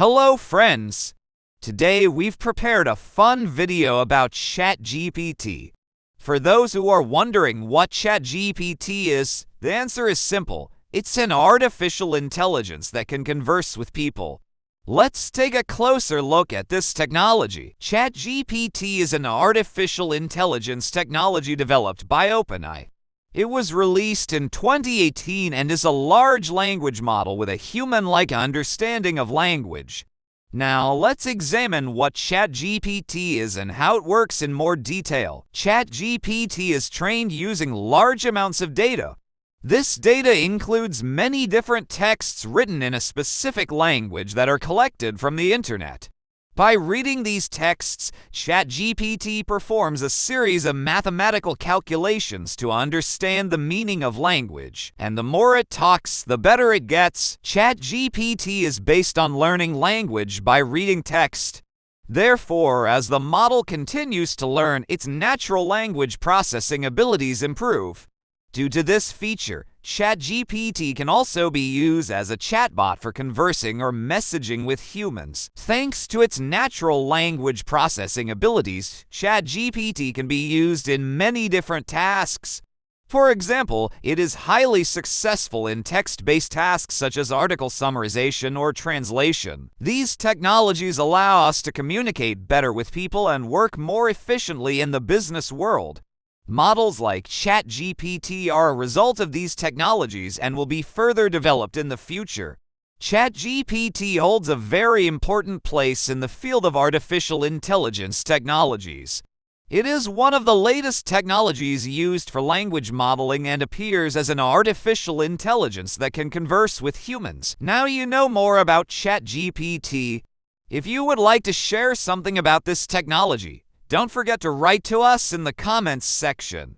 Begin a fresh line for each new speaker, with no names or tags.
Hello friends! Today we've prepared a fun video about ChatGPT. For those who are wondering what ChatGPT is, the answer is simple. It's an artificial intelligence that can converse with people. Let's take a closer look at this technology. ChatGPT is an artificial intelligence technology developed by openAI. It was released in 2018 and is a large language model with a human-like understanding of language. Now, let's examine what ChatGPT is and how it works in more detail. ChatGPT is trained using large amounts of data. This data includes many different texts written in a specific language that are collected from the internet. By reading these texts, ChatGPT performs a series of mathematical calculations to understand the meaning of language, and the more it talks, the better it gets. ChatGPT is based on learning language by reading text. Therefore, as the model continues to learn, its natural language processing abilities improve. Due to this feature, ChatGPT can also be used as a chatbot for conversing or messaging with humans. Thanks to its natural language processing abilities, ChatGPT can be used in many different tasks. For example, it is highly successful in text-based tasks such as article summarization or translation. These technologies allow us to communicate better with people and work more efficiently in the business world. Models like ChatGPT are a result of these technologies and will be further developed in the future. ChatGPT holds a very important place in the field of artificial intelligence technologies. It is one of the latest technologies used for language modeling and appears as an artificial intelligence that can converse with humans. Now you know more about ChatGPT. If you would like to share something about this technology, don't forget to write to us in the comments section.